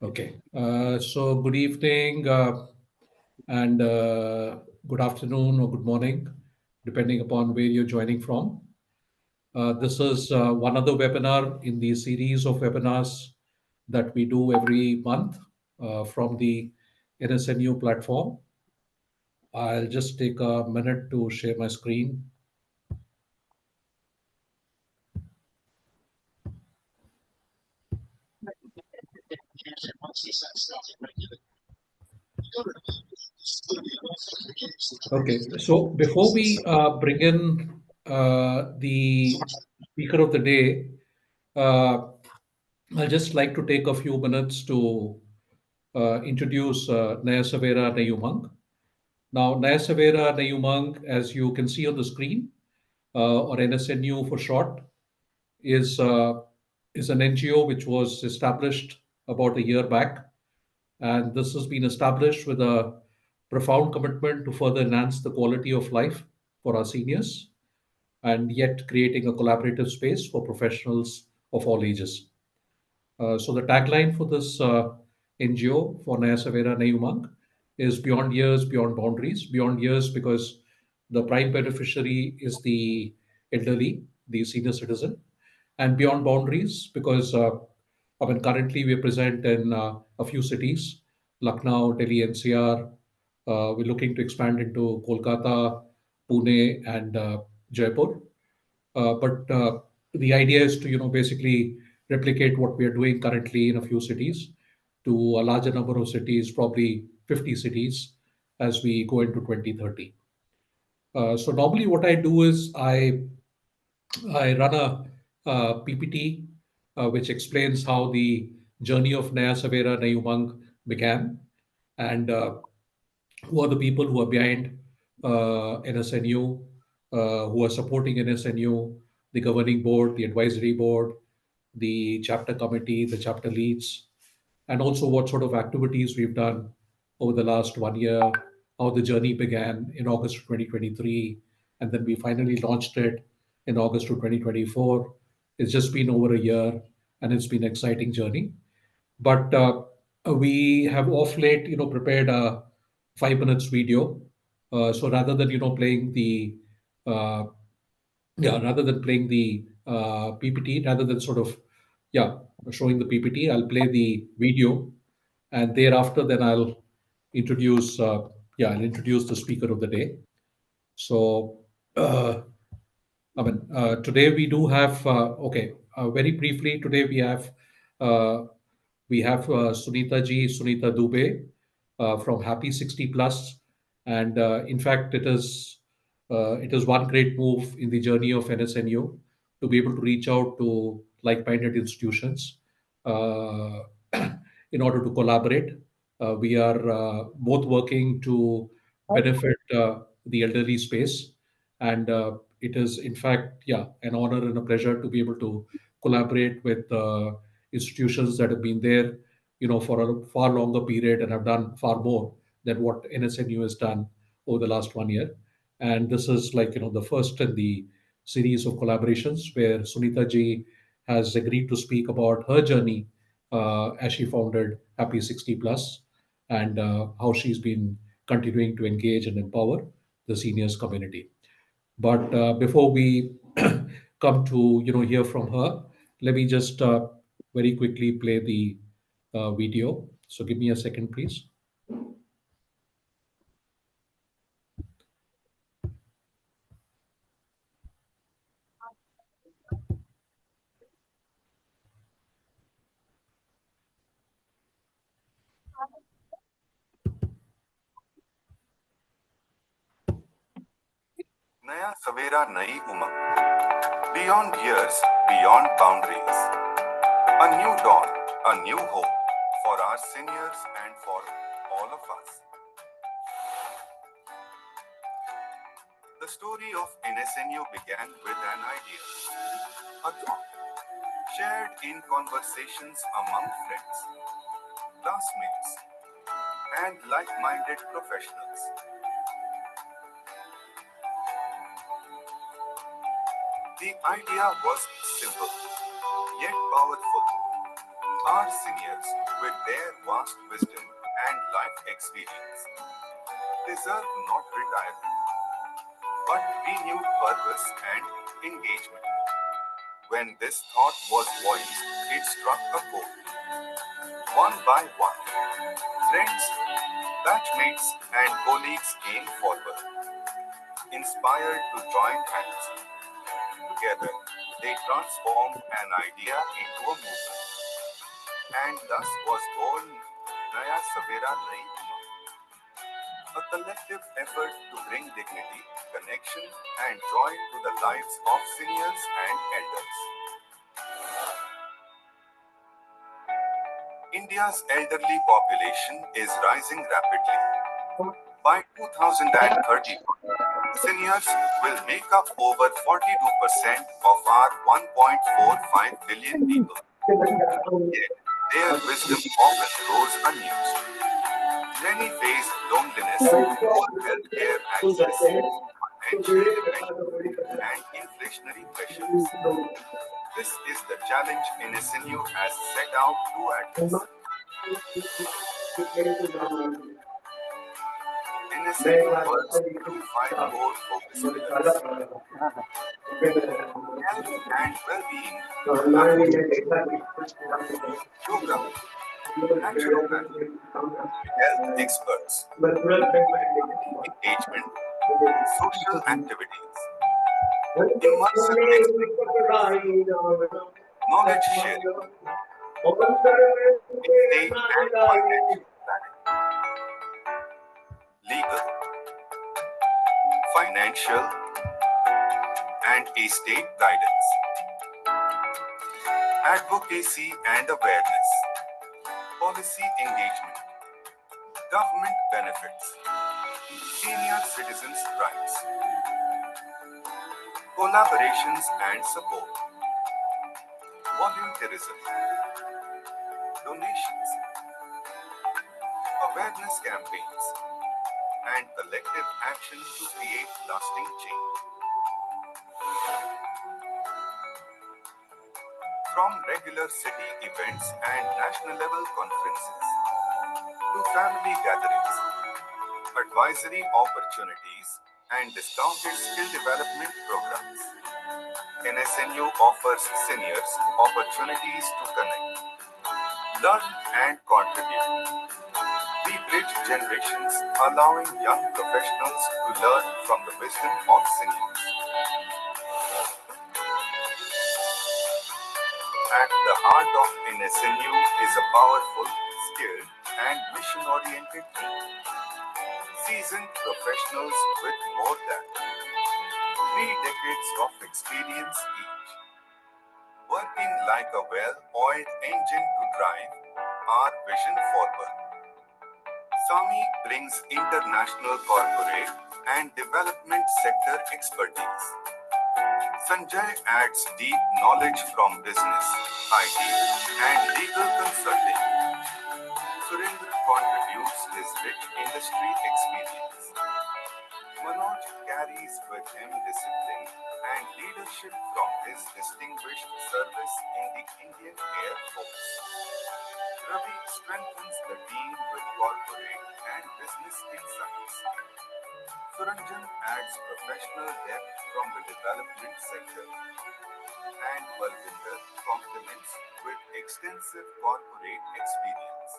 Okay. So good evening and good afternoon or good morning, depending upon where you're joining from. This is one other webinar in the series of webinars that we do every month from the NSNU platform. I'll just take a minute to share my screen. Okay, so before we bring in the speaker of the day, uh, I'd just like to take a few minutes to introduce Nayasavera Nayumang. Now, Nayasavera Nayumang, as you can see on the screen, or NSNU for short, is uh, is an NGO which was established about a year back, and this has been established with a profound commitment to further enhance the quality of life for our seniors, and yet creating a collaborative space for professionals of all ages. So the tagline for this NGO for Naya Savera Nayumang is Beyond Years, Beyond Boundaries. Beyond years because the prime beneficiary is the elderly, the senior citizen, and beyond boundaries because currently we are present in a few cities, Lucknow, Delhi, NCR. We're looking to expand into Kolkata, Pune, and Jaipur. But the idea is to, basically replicate what we are doing currently in a few cities to a larger number of cities, probably 50 cities, as we go into 2030. So normally, what I do is I run a PPT which explains how the journey of Naya Savera Nayumang began and who are the people who are behind NSNU, who are supporting NSNU, the governing board, the advisory board, the chapter committee, the chapter leads, and also what sort of activities we've done over the last 1 year, how the journey began in August of 2023, and then we finally launched it in August of 2024. It's just been over a year, and it's been an exciting journey. But we have off late, prepared a 5 minutes video. So rather than playing the uh, rather than playing the PPT, rather than sort of showing the PPT, I'll play the video, and thereafter then I'll introduce the speaker of the day. So uh, today we do have very briefly today we have Sunita Dube from Happy60Plus, and in fact, it is one great move in the journey of NSNU to be able to reach out to like-minded institutions uh, in order to collaborate. We are both working to benefit the elderly space, and it is in fact an honor and a pleasure to be able to collaborate with institutions that have been there for a far longer period and have done far more than what NSNU has done over the last 1 year. And this is like the first in the series of collaborations where Sunita ji has agreed to speak about her journey as she founded Happy60Plus, and how she's been continuing to engage and empower the seniors community. But before we come to hear from her, let me just very quickly play the video. So give me a second, please. Naya Savera Nayi Umang. Beyond years, beyond boundaries. A new dawn, a new hope for our seniors and for all of us. The story of NSNU began with an idea, a thought, shared in conversations among friends, classmates, and like-minded professionals. The idea was simple: yet powerful. Our seniors, with their vast wisdom and life experience, deserve not retirement, but renewed purpose and engagement. When this thought was voiced, it struck a chord. One by one, friends, batchmates, and colleagues came forward, inspired to join hands. Together, they transformed an idea into a movement, and thus was born Naya Savera Nayi Umang, a collective effort to bring dignity, connection, and joy to the lives of seniors and elders. India's elderly population is rising rapidly. By 2030, seniors will make up over 42% of our 1.45 billion people. Yet, their wisdom often goes unused. Many face loneliness, poor healthcare access, financial dependence, and inflationary pressures. This is the challenge NSNU has set out to address. NSNU works through five core focus pillars: health and well-being, yoga, naturopathy, health experts, engagement, social activities, immersive experiences, knowledge sharing, estate and financial planning, legal, financial, and estate guidance, advocacy and awareness, policy engagement, government benefits, senior citizens' rights, collaborations and support, volunteerism, donations, awareness campaigns, and collective action to create lasting change. From regular city events and national level conferences to family gatherings, advisory opportunities, and discounted skill development programs, NSNU offers seniors opportunities to connect, learn, and contribute. We bridge generations, allowing young professionals to learn from the wisdom of seniors. At the heart of NSNU is a powerful, skilled, and mission-oriented team. Seasoned professionals with more than 3 decades of experience each, working like a well-oiled engine to drive our vision forward. Sami brings international corporate and development sector expertise. Sanjay adds deep knowledge from business, IT, and legal consulting. Surendra contributes his rich industry experience. Manoj carries with him discipline and leadership from his distinguished service in the Indian Air Force. Ravi strengthens the team with corporate and business insights. Suranjan adds professional depth from the development sector, and Balvinder complements with extensive corporate experience.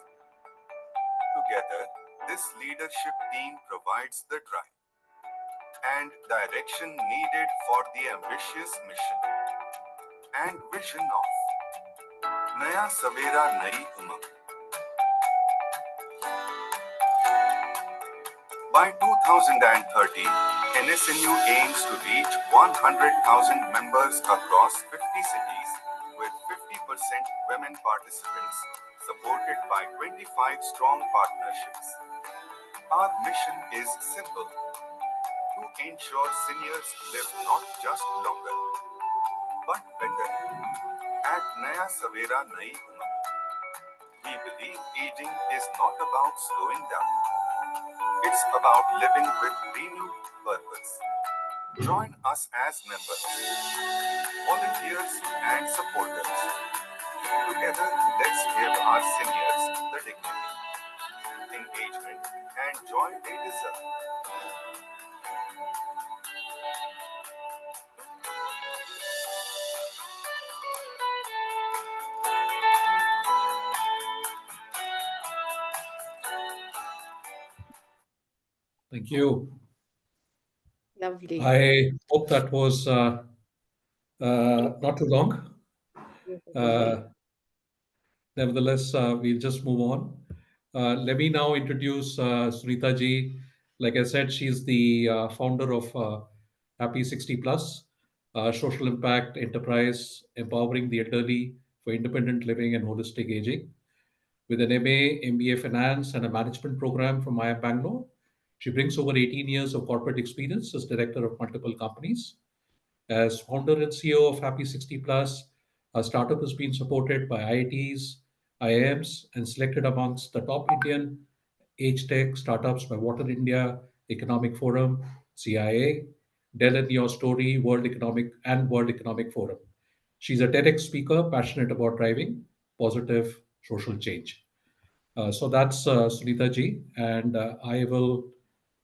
Together, this leadership team provides the drive and direction needed for the ambitious mission and vision of Naya Savera Nayi Umang. By 2030, NSNU aims to reach 100,000 members across 50 cities, with 50% women participants, supported by 25 strong partnerships. Our mission is simple: to ensure seniors live not just longer, but better. At Naya Savera Nayi Umang, we believe aging is not about slowing down. It's about living with renewed purpose. Join us as members, volunteers, and supporters. Together, let's give our seniors the dignity, engagement, and joy they deserve. Thank you. Lovely. I hope that was not too long. Yes, it was very. Uh, Nevertheless, we'll just move on. Let me now introduce Sunita ji. Like I said, she's the founder of Happy 60 Plus, social impact enterprise empowering the elderly for independent living and holistic aging. With an MA, MBA Finance, and a management program from IIM Bangalore, she brings over 18 years of corporate experience as director of multiple companies. As founder and CEO of Happy 60 Plus, our startup has been supported by IITs, IIMs, and selected amongst the top Indian age tech startups by Wharton India, Economic Forum, CIA, Dell and YourStory, World Economic Forum. She's a TEDx speaker passionate about driving positive social change. So that's Sunita ji, and I will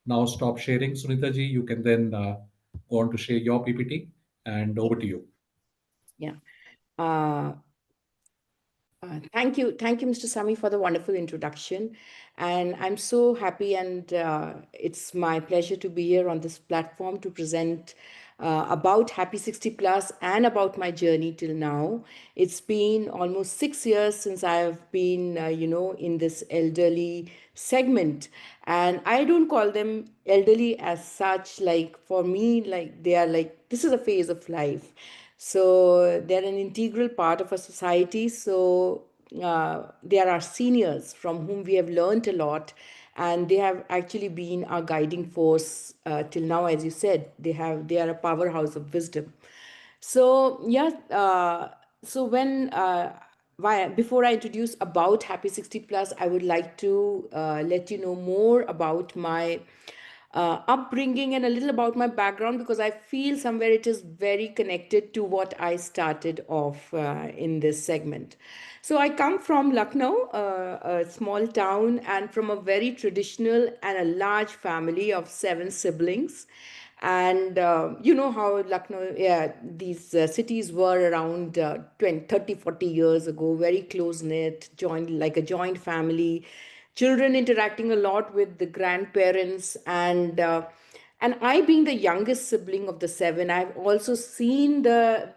now stop sharing. Sunita ji, you can then go on to share your PPT, and over to you. Yeah. Uh, thank you, Mr. Sami, for the wonderful introduction. And I'm so happy, and it's my pleasure to be here on this platform to present about Happy 60 Plus and about my journey till now. It's been almost 6 years since I've been, in this elderly segment. And I don't call them elderly as such. Like for me, like they are like, this is a phase of life. So they're an integral part of a society. So they are our seniors from whom we have learned a lot, and they have actually been our guiding force till now. As you said, they are a powerhouse of wisdom. So yeah, so when before I introduce about Happy 60 Plus, I would like to let you know more about my upbringing and a little about my background, because I feel somewhere it is very connected to what I started off in this segment. So I come from Lucknow, a small town, and from a very traditional and a large family of 7 siblings. And you know how Lucknow, yeah, these cities were around 20, 30, 40 years ago, very close knit, joined like a joint family, children interacting a lot with the grandparents. And I, being the youngest sibling of the 7, I've also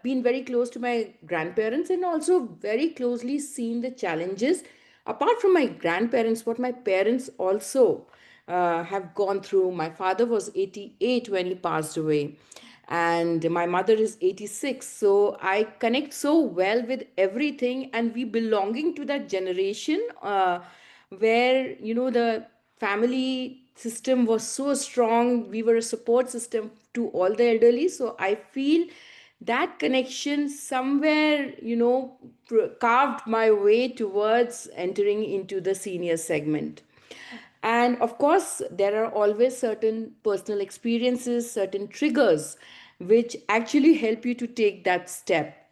been very close to my grandparents, and also very closely seen the challenges. Apart from my grandparents, what my parents also have gone through. My father was 88 when he passed away, and my mother is 86. So I connect so well with everything, and we belonging to that generation where the family system was so strong. We were a support system to all the elderly. So I feel that connection somewhere carved my way towards entering into the senior segment. And of course, there are always certain personal experiences, certain triggers, which actually help you to take that step.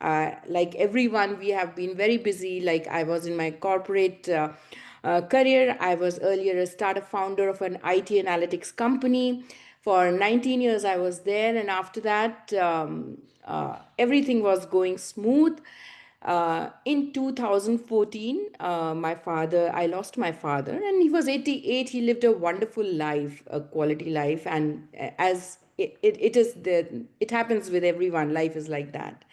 Like everyone, we have been very busy. Like I was in my corporate career, I was earlier a startup founder of an IT analytics company. For 19 years, I was there. And after that, everything was going smooth. In 2014, I lost my father, and he was 88. He lived a wonderful life, a quality life. And as it happens with everyone, life is like that.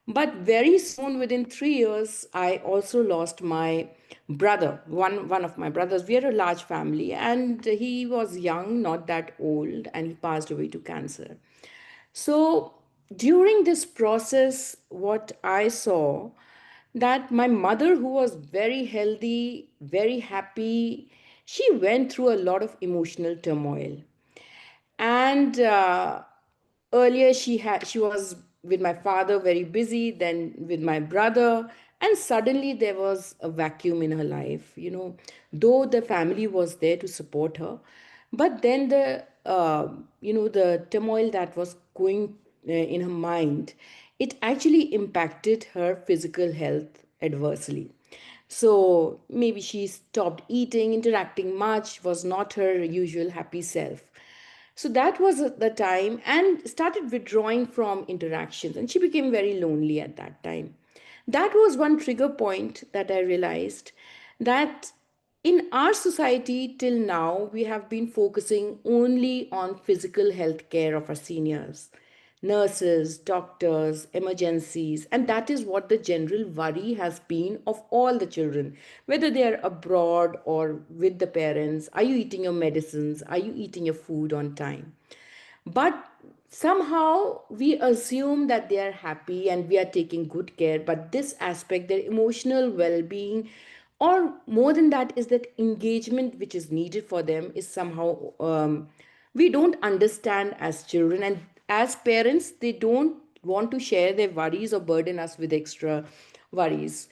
But very soon, within 3 years, I also lost my brother, one of my brothers. We are a large family, and he was young, not that old, and he passed away to cancer. So during this process, what I saw, that my mother, who was very healthy, very happy, she went through a lot of emotional turmoil. And earlier she was with my father, very busy, then with my brother, and suddenly there was a vacuum in her life. Though the family was there to support her, But then the turmoil that was going in her mind, it actually impacted her physical health adversely. So maybe she stopped eating, interacting much, was not her usual happy self. So that was the time, and started withdrawing from interactions, and she became very lonely at that time. That was one trigger point that I realized that in our society till now, we have been focusing only on physical health care of our seniors, nurses, doctors, emergencies, and that is what the general worry has been of all the children, whether they are abroad or with the parents. Are you eating your medicines? Are you eating your food on time? But somehow we assume that they are happy and we are taking good care, but this aspect, their emotional well-being, or more than that, is that engagement which is needed for them, is somehow we don't understand as children, and as parents they don't want to share their worries or burden us with extra worries.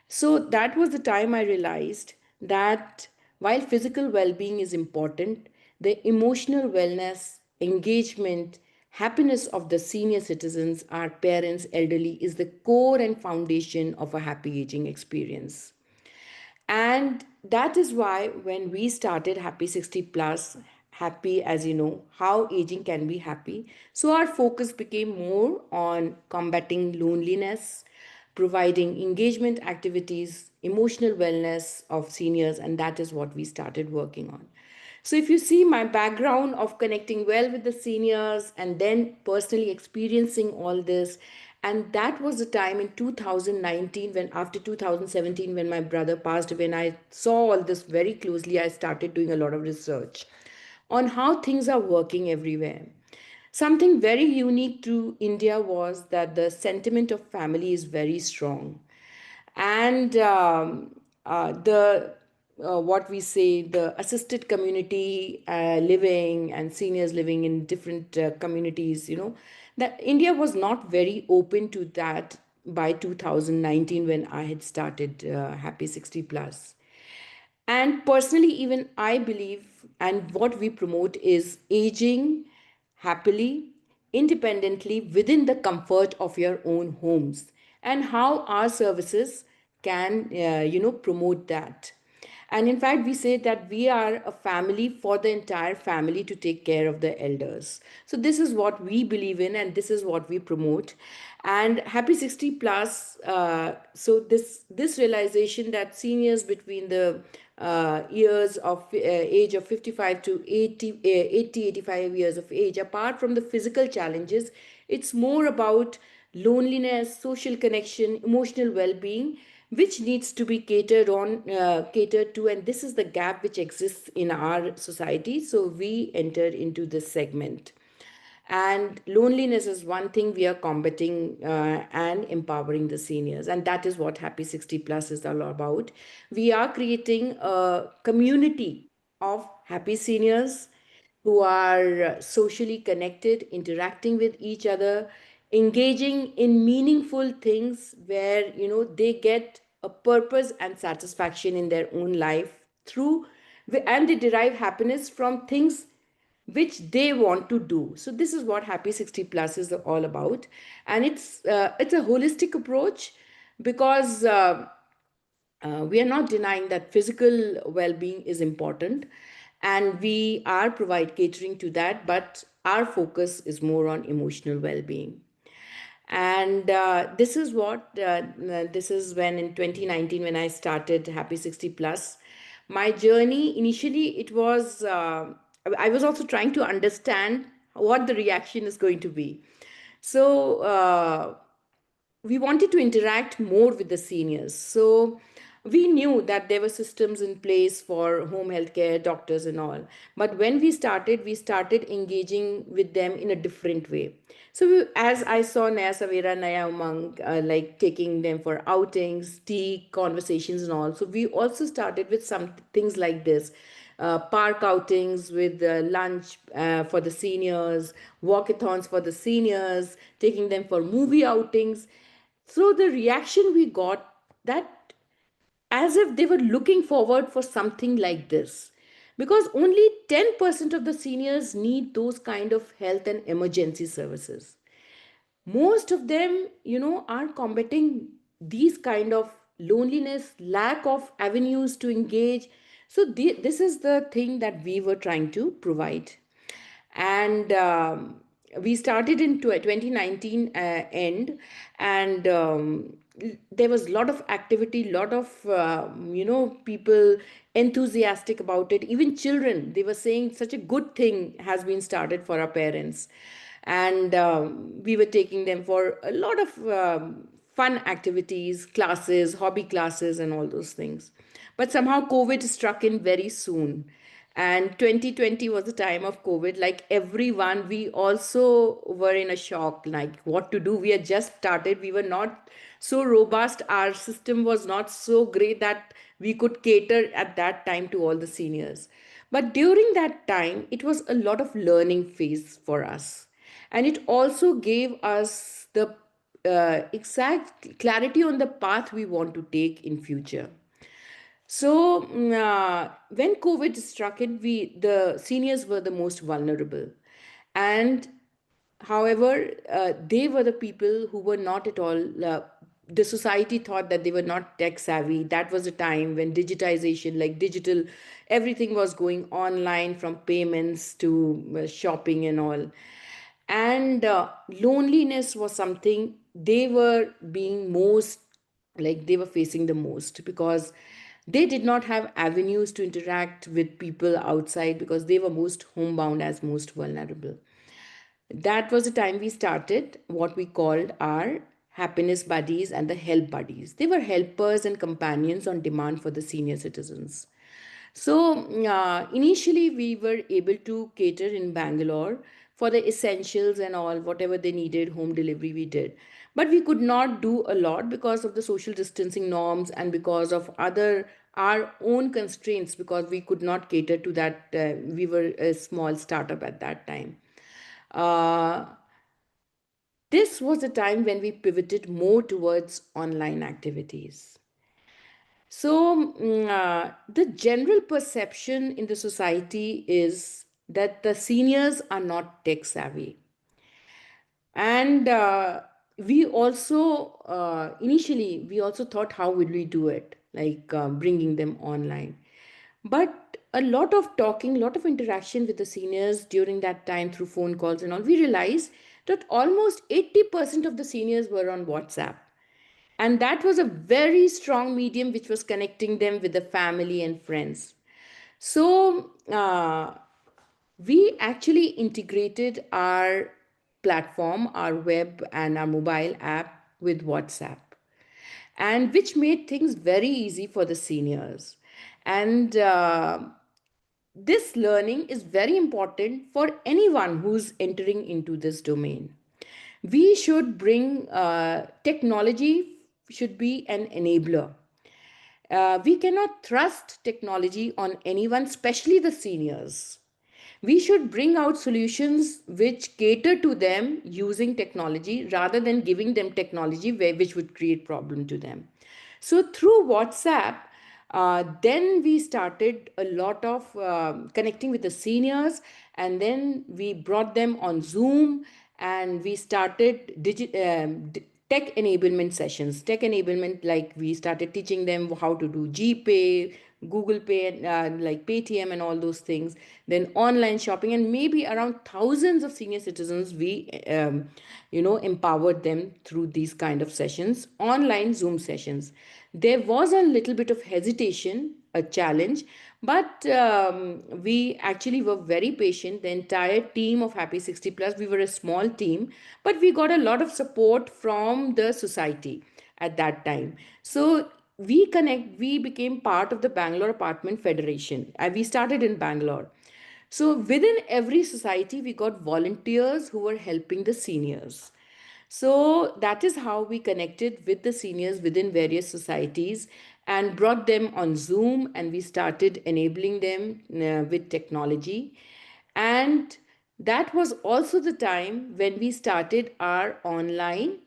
So that was the time I realized that while physical well being is important, the emotional wellness, engagement, happiness of the senior citizens, our parents, elderly, is the core and foundation of a happy aging experience. And that is why when we started Happy 60 Plus, happy as you know, how aging can be happy. So our focus became more on combating loneliness, providing engagement activities, emotional wellness of seniors, and that is what we started working on. So, if you see my background of connecting well with the seniors and then personally experiencing all this, and that was the time in 2019 when, after 2017, when my brother passed away, and I saw all this very closely, I started doing a lot of research on how things are working everywhere. Something very unique to India was that the sentiment of family is very strong, and the what we say, the assisted community living and seniors living in different communities, that India was not very open to that by 2019 when I had started Happy 60 Plus. And personally, even I believe, and what we promote is aging happily, independently within the comfort of your own homes, and how our services can, promote that. And in fact, we say that we are a family for the entire family to take care of the elders. So this is what we believe in, and this is what we promote. And Happy 60 Plus, so this realization that seniors between the years of age of 55 to 80, 85 years of age, apart from the physical challenges, it's more about loneliness, social connection, emotional well-being, which needs to be catered to, and this is the gap which exists in our society. So we entered into this segment. And loneliness is one thing we are combating and empowering the seniors. And that is what Happy 60 Plus is all about. We are creating a community of happy seniors who are socially connected, interacting with each other, engaging in meaningful things where, they get a purpose and satisfaction in their own life through, and they derive happiness from things which they want to do. So this is what Happy 60 Plus is all about, and it's a holistic approach, because we are not denying that physical well-being is important, and we are provide catering to that, but our focus is more on emotional well-being. And this is when in 2019 when I started Happy 60 Plus. My journey initially, it was I was also trying to understand what the reaction is going to be. So we wanted to interact more with the seniors. So we knew that there were systems in place for home health care, doctors, and all. But when we started engaging with them in a different way. So as I saw Naya Savera, Naya Umang, like taking them for outings, tea, conversations, and all. So we also started with some things like this. Park outings with lunch for the seniors, walkathons for the seniors, taking them for movie outings. So the reaction we got, that as if they were looking forward for something like this, because only 10% of the seniors need those kind of health and emergency services. Most of them, are combating these kind of loneliness, lack of avenues to engage. So this is the thing that we were trying to provide. And we started in 2019 end. And there was a lot of activity, lot of people enthusiastic about it. Even children, they were saying such a good thing has been started for our parents. And we were taking them for a lot of fun activities, classes, hobby classes, and all those things. But somehow COVID struck in very soon. And 2020 was the time of COVID. Like everyone, we also were in a shock, like what to do. We had just started. We were not so robust. Our system was not so great that we could cater at that time to all the seniors. But during that time, it was a lot of learning phase for us. And it also gave us the exact clarity on the path we want to take in future. So when COVID struck in, the seniors were the most vulnerable, and however, they were the people who were not at all. The society thought that they were not tech savvy. That was a time when digitization, like digital, everything was going online, from payments to shopping and all. And loneliness was something they were being most, like they were facing the most, because they did not have avenues to interact with people outside, because they were most homebound, as most vulnerable. That was the time we started what we called our happiness buddies and the help buddies. They were helpers and companions on demand for the senior citizens. So initially, we were able to cater in Bangalore for the essentials and all, whatever they needed, home delivery we did. But we could not do a lot because of the social distancing norms and because of other our own constraints, because we could not cater to that. We were a small startup at that time. Uh, this was a time when we pivoted more towards online activities. So, the general perception in the society is that the seniors are not tech savvy. And we also, initially, we also thought, how would we do it? Like bringing them online. But a lot of talking, a lot of interaction with the seniors during that time through phone calls and all, we realized that almost 80% of the seniors were on WhatsApp. And that was a very strong medium which was connecting them with the family and friends. So we actually integrated our platform, our web, and our mobile app with WhatsApp, and which made things very easy for the seniors. And this learning is very important for anyone who's entering into this domain. We should bring technology, should be an enabler. We cannot thrust technology on anyone, especially the seniors. We should bring out solutions which cater to them using technology, rather than giving them technology which would create problem to them. So through WhatsApp, then we started a lot of connecting with the seniors, and then we brought them on Zoom, and we started tech enablement sessions. Tech enablement, like we started teaching them how to do GPay, Google Pay, like Paytm, and all those things. Then online shopping, and maybe around thousands of senior citizens we, empowered them through these kind of sessions, online Zoom sessions. There was a little bit of hesitation, a challenge, but we actually were very patient. The entire team of Happy 60 Plus, we were a small team, but we got a lot of support from the society at that time. So we became part of the Bangalore Apartment Federation. We started in Bangalore. So within every society, we got volunteers who were helping the seniors. So that is how we connected with the seniors within various societies and brought them on Zoom, and we started enabling them with technology. And that was also the time when we started our online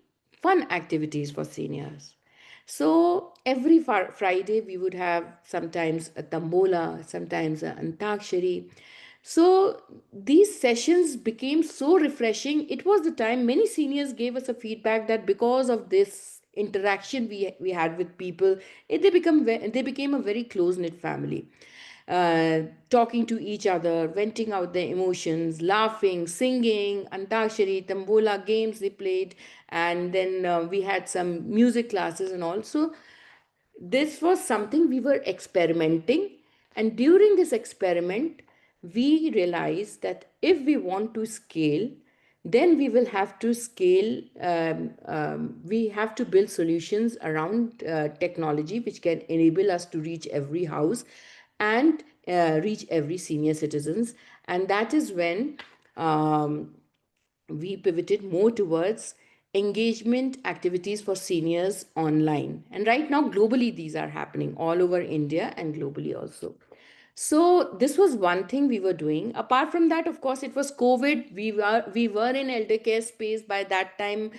fun activities for seniors. So every Friday we would have sometimes a tambola, sometimes a antakshari. So these sessions became so refreshing. It was the time many seniors gave us a feedback that because of this interaction we had with people, they became a very close knit family. Talking to each other, venting out their emotions, laughing, singing, antakshari, tambola games they played, and then we had some music classes and all. So this was something we were experimenting, and during this experiment we realized that if we want to scale, then we will have to scale, we have to build solutions around technology which can enable us to reach every house and reach every senior citizens. And that is when we pivoted more towards engagement activities for seniors online. And right now, globally, these are happening all over India and globally also. So this was one thing we were doing. Apart from that, of course, it was COVID. We were in elder care space by that time.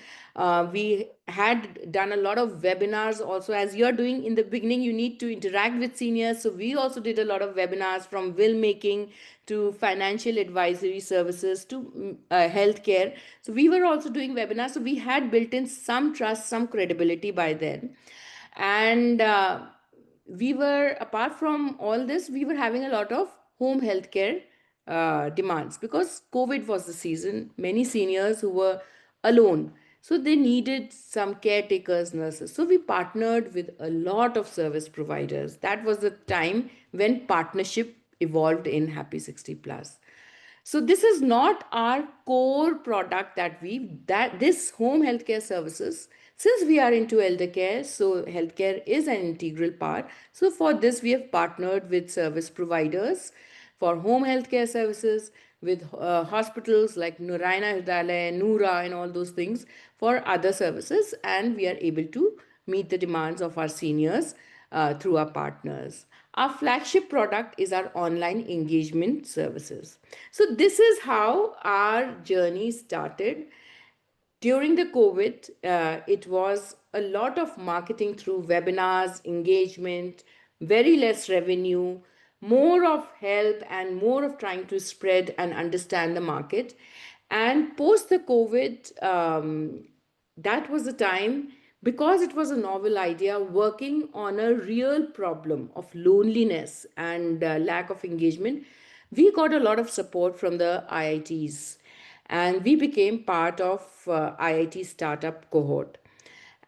We had done a lot of webinars also. As you're doing in the beginning, you need to interact with seniors. So we also did a lot of webinars, from will making to financial advisory services to healthcare. So we were also doing webinars. So we had built in some trust, some credibility by then. And we were, apart from all this, we were having a lot of home healthcare demands, because COVID was the season. Many seniors who were alone, so they needed some caretakers, nurses. So we partnered with a lot of service providers. That was the time when partnership evolved in Happy 60 Plus. So this is not our core product that this home healthcare services. Since we are into elder care, so healthcare is an integral part. So for this, we have partnered with service providers for home healthcare services, with hospitals like Naraina Hridayalaya, Noora, and all those things for other services, and we are able to meet the demands of our seniors through our partners. Our flagship product is our online engagement services. So, this is how our journey started. During the COVID, it was a lot of marketing through webinars, engagement, very less revenue, more of help, and more of trying to spread and understand the market. And post the COVID, that was the time, because it was a novel idea, working on a real problem of loneliness and lack of engagement. We got a lot of support from the IITs, and we became part of IIT startup cohort.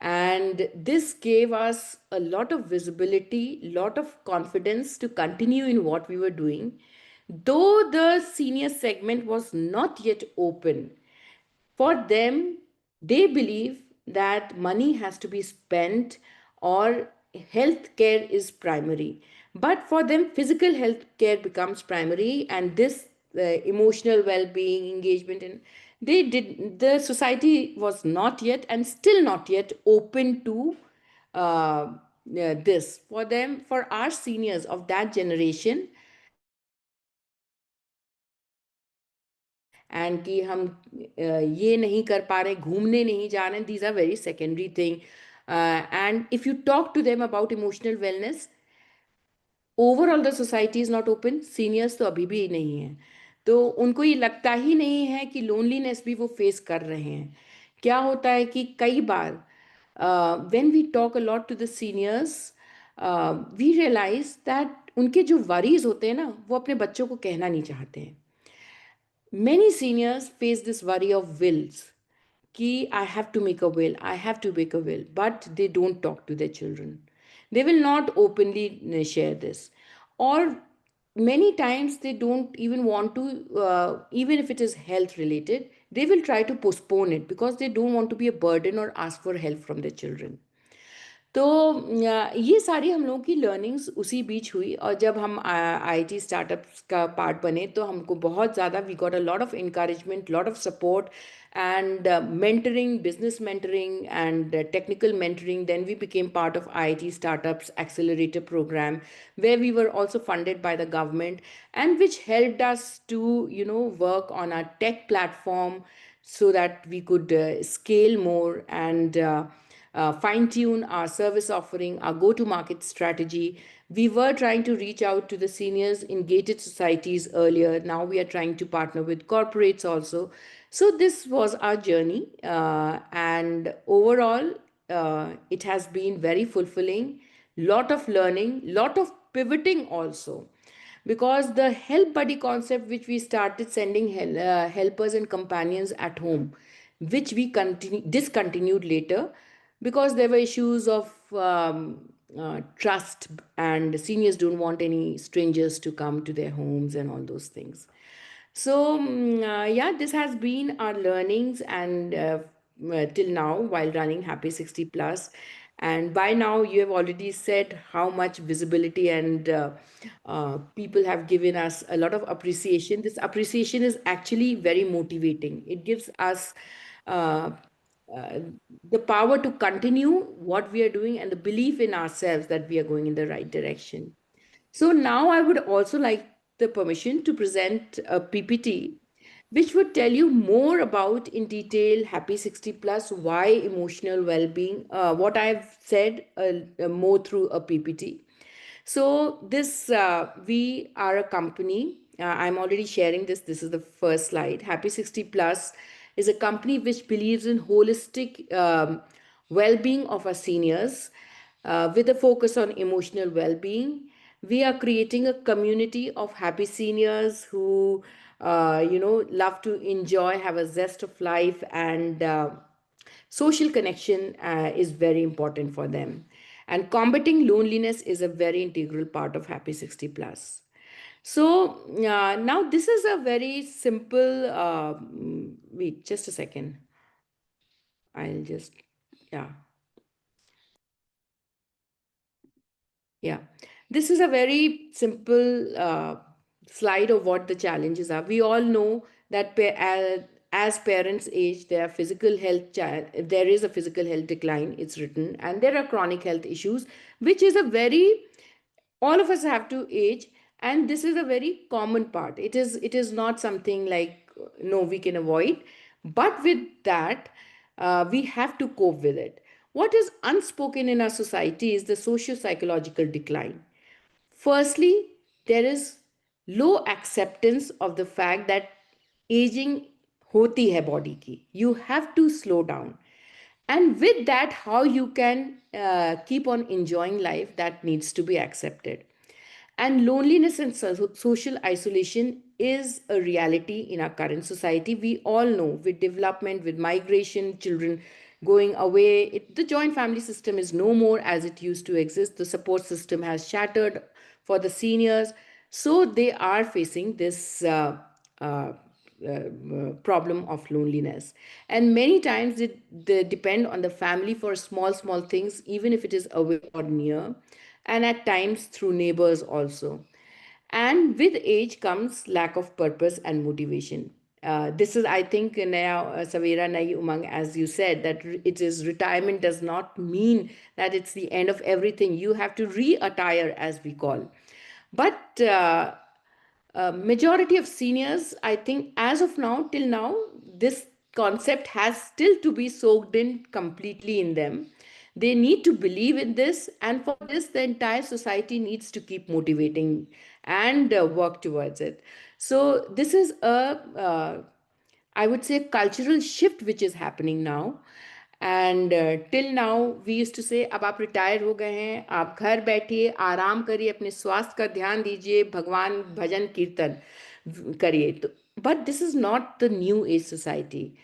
And this gave us a lot of visibility, lot of confidence to continue in what we were doing, though the senior segment was not yet open. For them, they believe that money has to be spent, or healthcare is primary. But for them, physical health care becomes primary, and this emotional well-being, engagement, and the society was not yet, and still not yet, open to this. For them, for our seniors of that generation, and कि हम ये नहीं कर पा रहे, घूमने नहीं जा रहे, these are very secondary thing. And if you talk to them about emotional wellness, overall the society is not open, seniors तो अभी भी नहीं हैं, तो उनको ये लगता ही नहीं है कि लोनलीनेस भी वो फेस कर रहे हैं. क्या होता है कि कई बार when we talk a lot to the seniors, we realize that उनके जो वरीज होते हैं ना, वो अपने बच्चों को कहना नहीं चाहते हैं. Many seniors face this worry of wills. Ki, I have to make a will, I have to make a will, but they don't talk to their children. They will not openly share this. Or many times they don't even want to, even if it is health related, they will try to postpone it because they don't want to be a burden or ask for help from their children. तो ये सारी हम लोगों की learnings उसी बीच हुई, और जब हम आईटी स्टार्टअप्स का पार्ट बने तो हमको बहुत ज़्यादा, we got a lot of encouragement, lot of support, and mentoring, business mentoring, and technical mentoring. Then we became part of IIT Startups Accelerator Program, where we were also funded by the government, and which helped us to, work on our tech platform so that we could scale more. And fine tune our service offering, our go to market strategy. We were trying to reach out to the seniors in gated societies earlier. Now we are trying to partner with corporates also. So this was our journey. And overall, it has been very fulfilling, lot of learning, lot of pivoting also, because the help buddy concept which we started sending helpers and companions at home, which we discontinued later because there were issues of trust, and seniors don't want any strangers to come to their homes and all those things. So, yeah, this has been our learnings and till now while running Happy 60 Plus. And by now, you have already said how much visibility and people have given us a lot of appreciation. This appreciation is actually very motivating. It gives us uh, uh, the power to continue what we are doing and the belief in ourselves that we are going in the right direction. So now I would also like the permission to present a PPT which would tell you more about in detail Happy 60 Plus, why emotional well-being, what I've said more through a PPT. So this we are a company. I'm already sharing this. This is the first slide. Happy 60 Plus is a company which believes in holistic well-being of our seniors, with a focus on emotional well-being. We are creating a community of happy seniors who, love to enjoy, have a zest of life, and social connection is very important for them. And combating loneliness is a very integral part of Happy 60 Plus. So now this is a very simple, wait, just a second. I'll just, yeah. Yeah, this is a very simple slide of what the challenges are. We all know that as parents age, there is a physical health decline. It's written, and there are chronic health issues, which is a very, all of us have to age, and this is a very common part. It is not something like no we can avoid, but with that we have to cope with it. What is unspoken in our society is the socio psychological decline. Firstly, there is low acceptance of the fact that aging hoti hai body ki. You have to slow down. And with that, how you can keep on enjoying life, that needs to be accepted. And loneliness and social isolation is a reality in our current society. We all know with development, with migration, children going away, the joint family system is no more as it used to exist. The support system has shattered for the seniors. So they are facing this problem of loneliness. And many times they depend on the family for small things, even if it is away or near, and at times through neighbors also. And with age comes lack of purpose and motivation. This is, I think, Naya Savera Nayi Umang, as you said, that it is retirement does not mean that it's the end of everything. You have to re-attire, as we call. But majority of seniors, I think, as of now, till now, this concept has still to be soaked in completely in them. They need to believe in this, and for this, the entire society needs to keep motivating and work towards it. So, this is a I would say cultural shift which is happening now. And till now we used to say अब आप retire हो गए हैं, आप घर बैठिए, आराम करिए, अपने स्वास्थ्य का ध्यान दीजिए, भगवान भजन कीर्तन करिए. तो but this is not the new age society.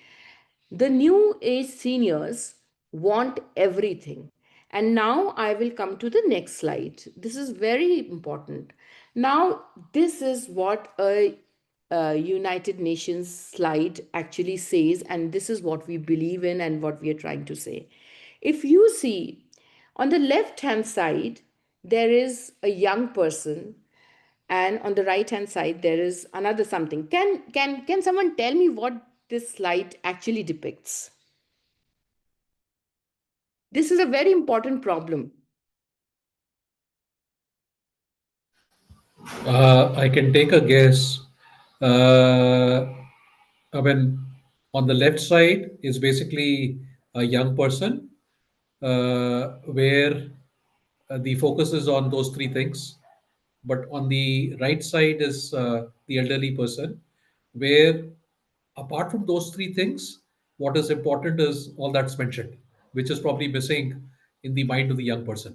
The new age seniors want everything. And now I will come to the next slide. This is very important. Now, this is what a United Nations slide actually says, and this is what we believe in and what we are trying to say. If you see on the left hand side, there is a young person, and on the right hand side there is another something. Can someone tell me what this slide actually depicts? This is a very important problem. I can take a guess. Uh, I mean, on the left side is basically a young person, where the focus is on those three things. But on the right side is the elderly person, where apart from those three things, what is important is all that's mentioned, which is probably missing in the mind of the young person.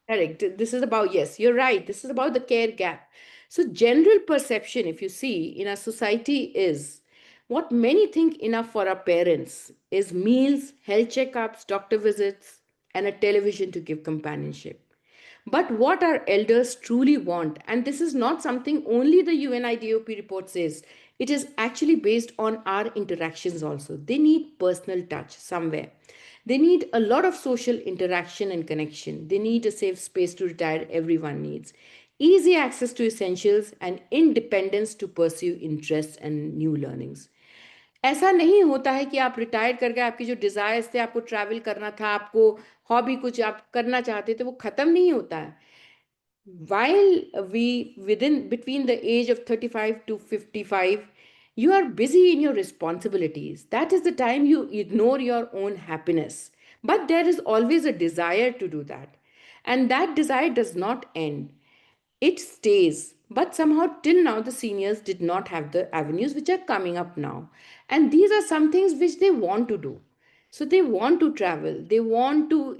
Correct. This is about, yes, you're right. This is about the care gap. So, general perception, if you see in our society, is what many think enough for our parents is meals, health checkups, doctor visits, and a television to give companionship. But what our elders truly want, and this is not something only the UNIDOP report says, it is actually based on our interactions also. They need personal touch somewhere. They need a lot of social interaction and connection. They need a safe space to retire, everyone needs. Easy access to essentials and independence to pursue interests and new learnings. ऐसा नहीं होता है कि आप retire कर गए, आपकी जो डिज़ायर्स थे, आपको ट्रैवल करना था, आपको हॉबी कुछ आप करना चाहते थे, वो ख़त्म नहीं होता है. While we within between the age of 35 to 55, you are busy in your responsibilities. That is the time you ignore your own happiness. But there is always a desire to do that. And that desire does not end, it stays. But somehow, till now, the seniors did not have the avenues which are coming up now. And these are some things which they want to do. So they want to travel, they want to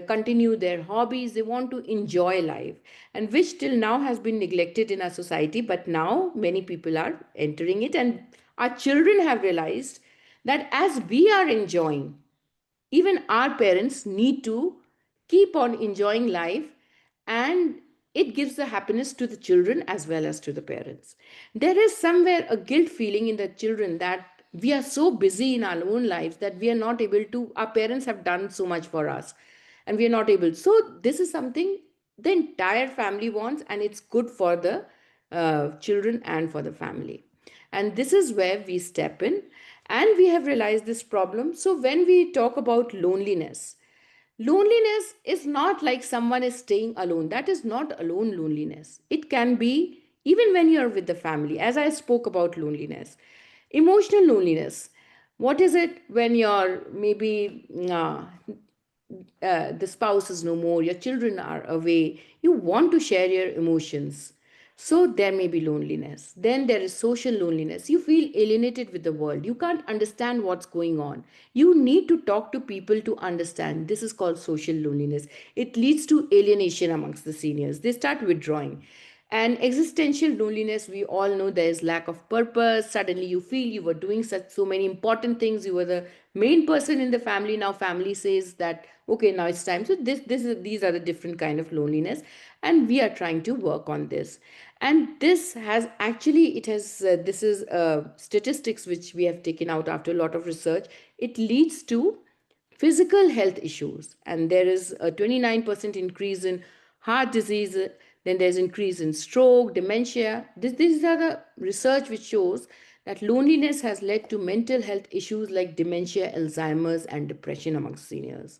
continue their hobbies, they want to enjoy life, and which till now has been neglected in our society. But now many people are entering it, and our children have realized that as we are enjoying, even our parents need to keep on enjoying life, and it gives the happiness to the children as well as to the parents. There is somewhere a guilt feeling in the children that we are so busy in our own lives that we are not able to, our parents have done so much for us and we are not able. So this is something the entire family wants, and it's good for the children and for the family. And this is where we step in, and we have realized this problem. So when we talk about loneliness, loneliness is not like someone is staying alone. That is not alone loneliness. It can be even when you're with the family, as I spoke about loneliness. Emotional loneliness. What is it when you're maybe the spouse is no more, your children are away, you want to share your emotions. So there may be loneliness. Then there is social loneliness. You feel alienated with the world. You can't understand what's going on. You need to talk to people to understand. This is called social loneliness. It leads to alienation amongst the seniors. They start withdrawing. And existential loneliness, we all know there is lack of purpose. Suddenly you feel you were doing such so many important things. You were the main person in the family. Now family says that, okay, now it's time. So these are the different kind of loneliness. And we are trying to work on this. And this has actually, it has, this is statistics which we have taken out after a lot of research. It leads to physical health issues, and there is a 29% increase in heart disease. Then there's increase in stroke, dementia. These are the research which shows that loneliness has led to mental health issues like dementia, Alzheimer's, and depression amongst seniors.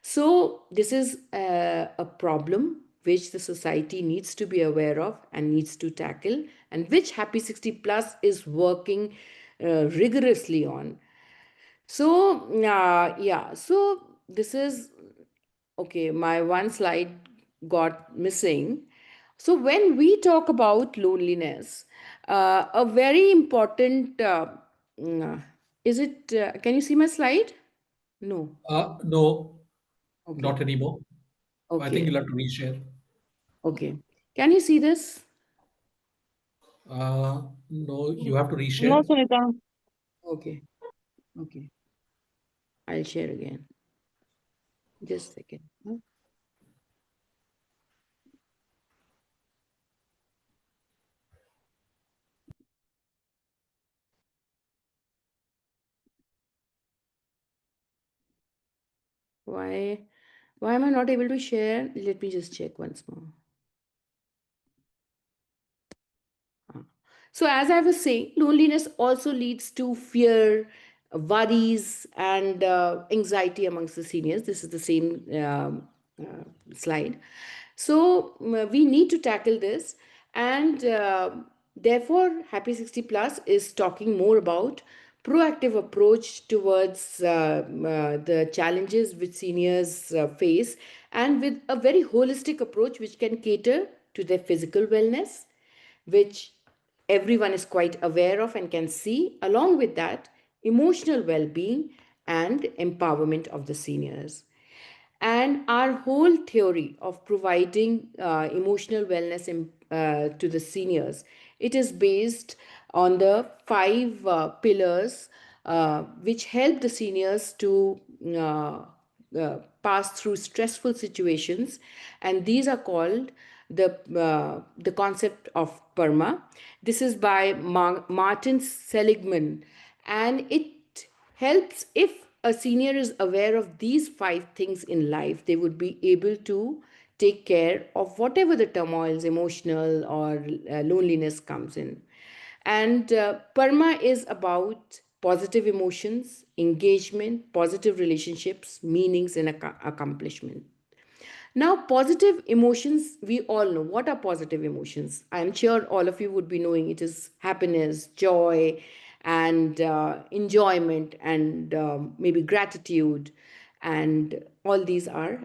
So this is a problem which the society needs to be aware of and needs to tackle, and which Happy 60 Plus is working rigorously on. So, yeah, so this is okay. My one slide got missing. So, when we talk about loneliness, a very important mm, is it, can you see my slide? No. No, Okay. not anymore. I think Okay. you'll have to reshare. Okay. Can you see this? No, you have to No, reshare. Sunita. Okay. Okay. I'll share again. Just a second. Huh? Why? Why am I not able to share? Let me just check once more. So, as I was saying, loneliness also leads to fear, worries, and anxiety amongst the seniors. This is the same slide. So, we need to tackle this, and therefore, Happy 60 Plus is talking more about proactive approach towards the challenges which seniors face, and with a very holistic approach which can cater to their physical wellness, which everyone is quite aware of and can see, along with that, emotional well being and empowerment of the seniors. And our whole theory of providing emotional wellness to the seniors, it is based on the five pillars which help the seniors to pass through stressful situations, and these are called the concept of PERMA. This is by Martin Seligman, and it helps if a senior is aware of these five things in life, they would be able to take care of whatever the turmoils, emotional or loneliness comes in. And PERMA is about positive emotions, engagement, positive relationships, meanings, and accomplishment. Now, positive emotions, we all know. What are positive emotions? I'm sure all of you would be knowing it is happiness, joy, and enjoyment, and maybe gratitude, and all these are.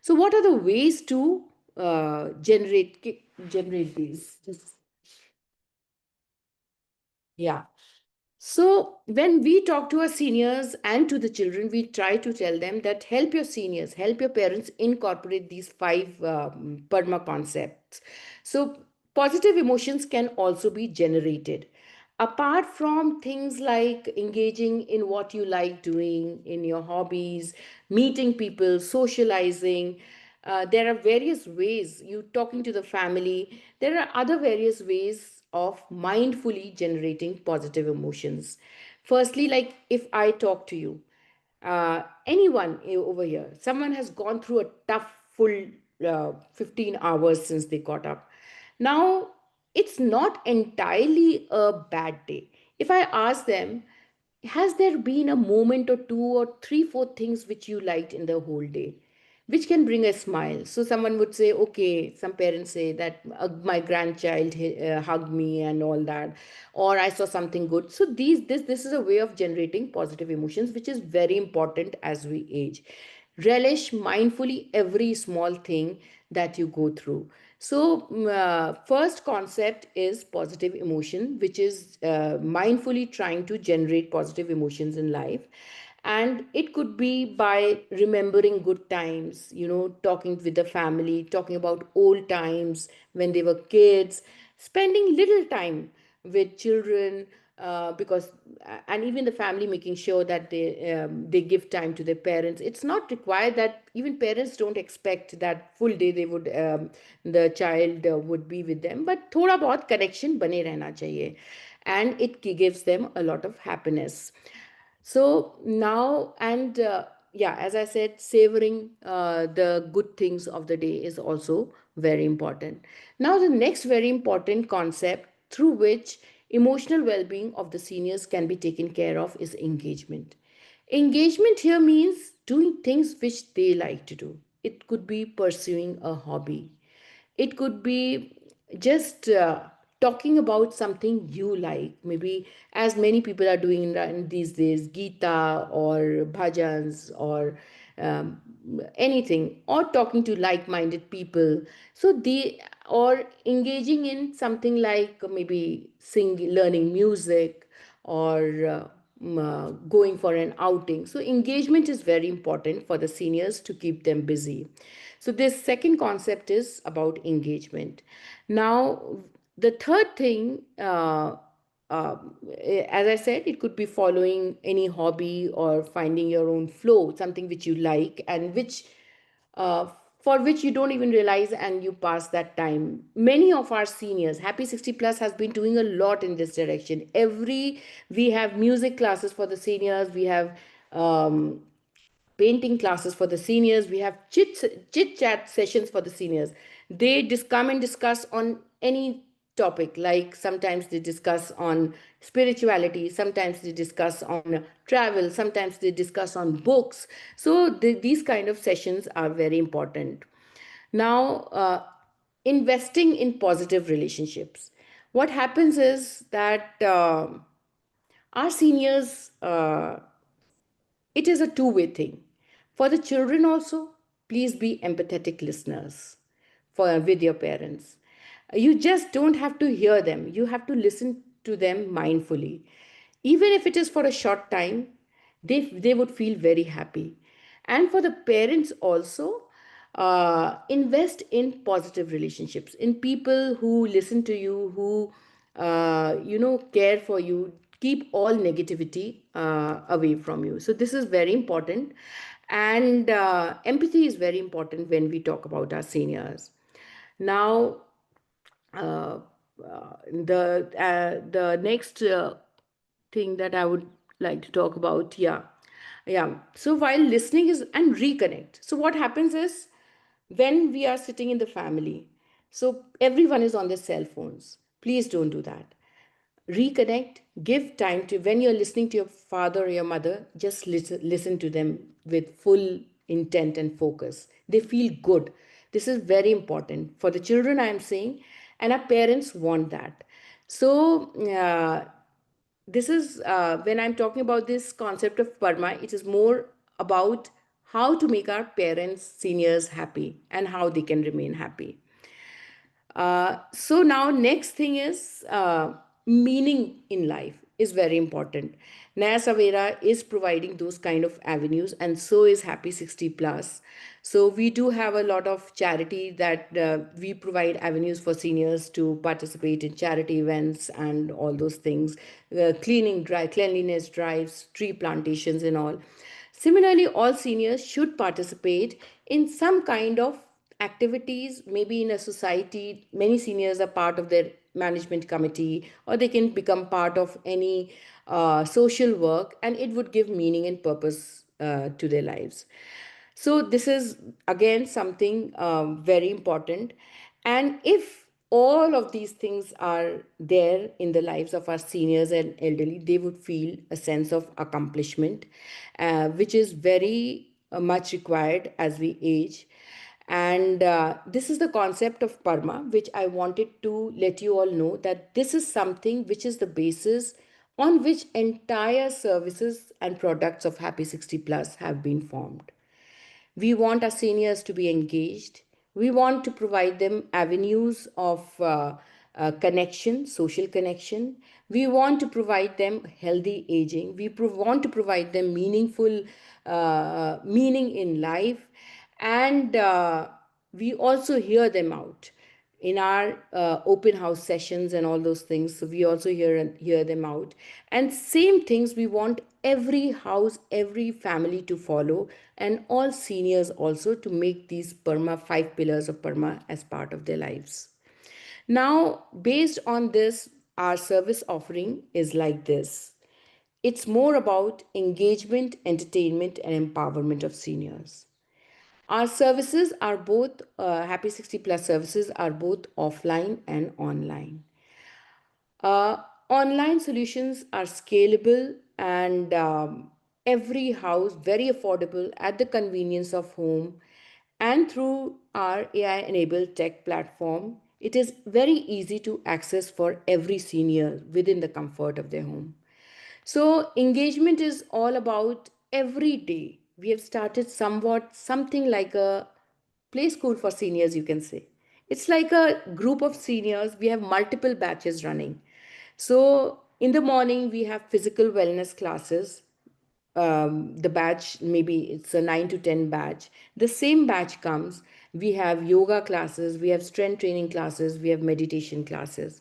So, what are the ways to generate these? Just, yeah. So, when we talk to our seniors and to the children, we try to tell them that help your seniors, help your parents incorporate these five PERMA concepts. So, positive emotions can also be generated. Apart from things like engaging in what you like doing, in your hobbies, meeting people, socializing, there are various ways you talking to the family. There are other various ways of mindfully generating positive emotions. Firstly, like if I talk to you, anyone over here, someone has gone through a tough full 15 hours since they got up. Now, it's not entirely a bad day. If I ask them, has there been a moment or two or three, four things which you liked in the whole day, which can bring a smile? So someone would say, okay, some parents say that my grandchild hugged me and all that, or I saw something good. So this is a way of generating positive emotions, which is very important as we age. Relish mindfully every small thing that you go through. So, first concept is positive emotion, which is mindfully trying to generate positive emotions in life. And it could be by remembering good times, talking with the family, talking about old times when they were kids, spending little time with children, because and even the family making sure that they give time to their parents. It's not required that even parents don't expect that full day they would the child would be with them, but thoda bahut connection bane rehna chahiye, and it gives them a lot of happiness. So now, and yeah, as I said, savoring the good things of the day is also very important. Now, the next very important concept through which emotional well being of the seniors can be taken care of is engagement. Engagement here means doing things which they like to do. It could be pursuing a hobby, it could be just talking about something you like, maybe as many people are doing in these days, Gita or bhajans or um, anything, or talking to like-minded people. So they, or engaging in something like maybe singing, learning music, or going for an outing. So engagement is very important for the seniors to keep them busy. So this second concept is about engagement. Now, the third thing, as I said, it could be following any hobby or finding your own flow, something which you like and which uh, for which you don't even realize and you pass that time. Many of our seniors, Happy 60 Plus has been doing a lot in this direction. We have music classes for the seniors, we have um, painting classes for the seniors, we have chit chat sessions for the seniors. They just come and discuss on any topic, like sometimes they discuss on spirituality, sometimes they discuss on travel, sometimes they discuss on books. So these kind of sessions are very important. Now, investing in positive relationships, what happens is that Our seniors, it is a two-way thing. For the children also, please be empathetic listeners with your parents. You just don't have to hear them. You have to listen to them mindfully. Even if it is for a short time, they would feel very happy. And for the parents also, invest in positive relationships, in people who listen to you, who care for you. Keep all negativity away from you. So this is very important, and empathy is very important when we talk about our seniors. Now, uh, the next thing that I would like to talk about, yeah. So while listening is and reconnect. So what happens is, when we are sitting in the family, so everyone is on their cell phones. Please don't do that. Reconnect, give time to, when you're listening to your father or your mother, just listen to them with full intent and focus. They feel good. This is very important for the children, I am saying, and our parents want that. So this is when I'm talking about this concept of Parma, it is more about how to make our parents, seniors happy, and how they can remain happy. So now next thing is meaning in life is very important. Naya Savera is providing those kind of avenues, and so is Happy 60 Plus. So we do have a lot of charity that we provide avenues for seniors to participate in charity events and all those things, cleanliness drives, tree plantations, and all. Similarly, all seniors should participate in some kind of activities, maybe in a society. Many seniors are part of their management committee, or they can become part of any social work, and it would give meaning and purpose to their lives. So this is again something very important. And if all of these things are there in the lives of our seniors and elderly, they would feel a sense of accomplishment, which is very much required as we age. And this is the concept of Parma, which I wanted to let you all know, that this is something which is the basis on which entire services and products of Happy 60 Plus have been formed. We want our seniors to be engaged. We want to provide them avenues of connection, social connection. We want to provide them healthy aging. Want to provide them meaningful meaning in life. And we also hear them out in our open house sessions and all those things. So we also hear them out. And same things we want every house, every family to follow, and all seniors also to make these Parma, 5 pillars of Parma, as part of their lives. Now, based on this, our service offering is like this. It's more about engagement, entertainment, and empowerment of seniors. Our services are both, Happy 60 Plus services are both offline and online. Uh, Online solutions are scalable, and every house very affordable at the convenience of home, and through our AI enabled tech platform, it is very easy to access for every senior within the comfort of their home. So, engagement is all about every day. We have started somewhat something like a play school for seniors, you can say. It's like a group of seniors. We have multiple batches running. So, in the morning, we have physical wellness classes. The batch, maybe it's a 9 to 10 batch. The same batch comes. We have yoga classes, we have strength training classes, we have meditation classes.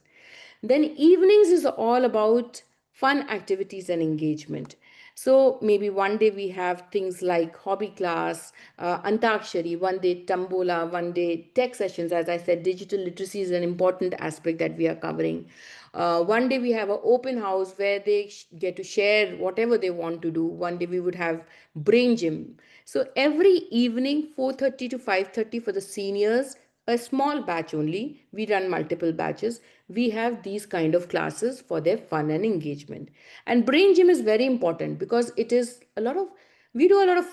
Then evenings is all about fun activities and engagement. So maybe one day we have things like hobby class, antakshari, one day tambola, one day tech sessions. As I said, digital literacy is an important aspect that we are covering. One day we have an open house where they get to share whatever they want to do. One day we would have brain gym. So every evening, 4:30 to 5:30 for the seniors, a small batch only. We run multiple batches. We have these kind of classes for their fun and engagement. And brain gym is very important because it is a lot of, we do a lot of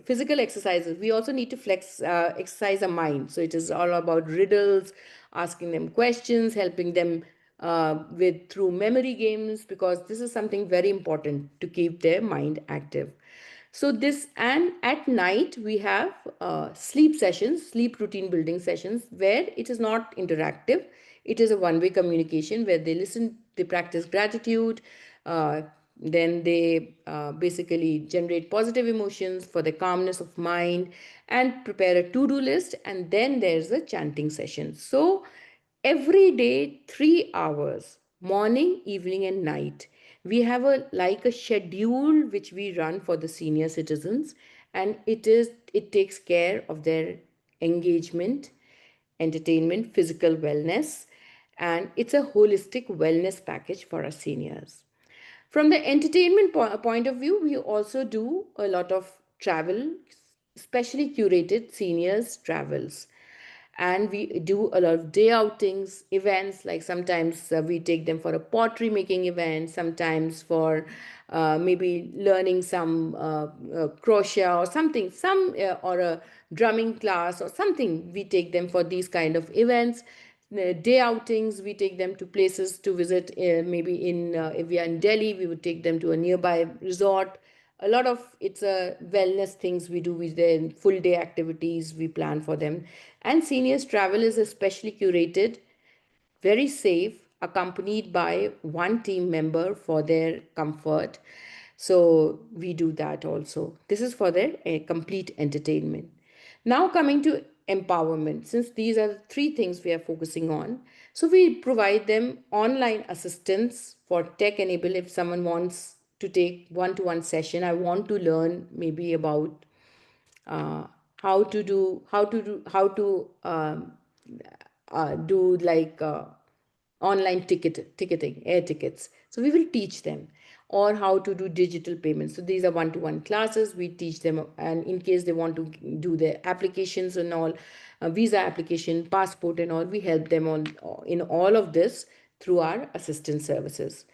physical exercises. We also need to exercise our mind. So it is all about riddles, asking them questions, helping them with through memory games, because this is something very important to keep their mind active. So this, and at night we have sleep sessions, sleep routine building sessions, where it is not interactive. It is a one-way communication where they listen, they practice gratitude, uh, then they basically generate positive emotions for the calmness of mind and prepare a to-do list, and then there's a chanting session. So every day 3 hours, morning, evening and night, we have a like a schedule which we run for the senior citizens, and it takes care of their engagement, entertainment, physical wellness, and it's a holistic wellness package for our seniors. From the entertainment point of view, we also do a lot of travel, especially curated seniors travels. And we do a lot of day outings, events, like sometimes we take them for a pottery making event, sometimes for maybe learning some crochet or something, or a drumming class or something. We take them for these kind of events. Day outings, we take them to places to visit, maybe in if we are in Delhi, we would take them to a nearby resort. A lot of it's a wellness things we do with their full day activities we plan for them. And seniors travel is especially curated, very safe, accompanied by one team member for their comfort. So we do that also. This is for their complete entertainment. Now coming to empowerment, since these are the three things we are focusing on, so we provide them online assistance for tech enable. If someone wants to take one-to-one session, I want to learn maybe about uh, how to do like online ticketing, air tickets. So we will teach them, or how to do digital payments. So these are one-to-one classes. We teach them, and in case they want to do their applications and all, visa application, passport and all, we help them on in all of this through our assistance services.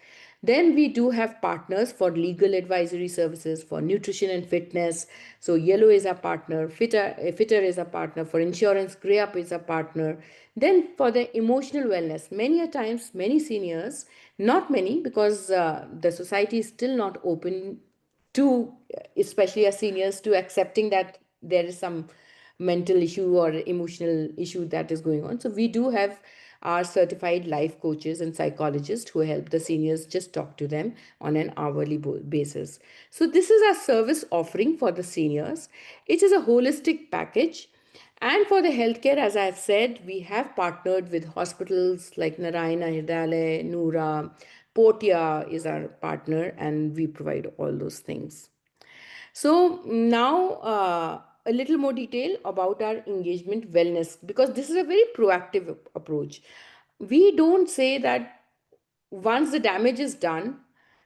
Then we do have partners for legal advisory services, for nutrition and fitness. So Yellow is a partner, Fitter is a partner, for insurance, Grey Up is a partner. Then for the emotional wellness, many a times, many seniors, not many, because the society is still not open to, especially as seniors, to accepting that there is some mental issue or emotional issue that is going on. So we do have our certified life coaches and psychologists who help the seniors just talk to them on an hourly basis. So this is our service offering for the seniors. It is a holistic package. And for the healthcare, as I've said, we have partnered with hospitals like Narayana, Hridayalaya, Noora, Portia is our partner, and we provide all those things. So now a little more detail about our engagement wellness, because this is a very proactive approach. We don't say that once the damage is done,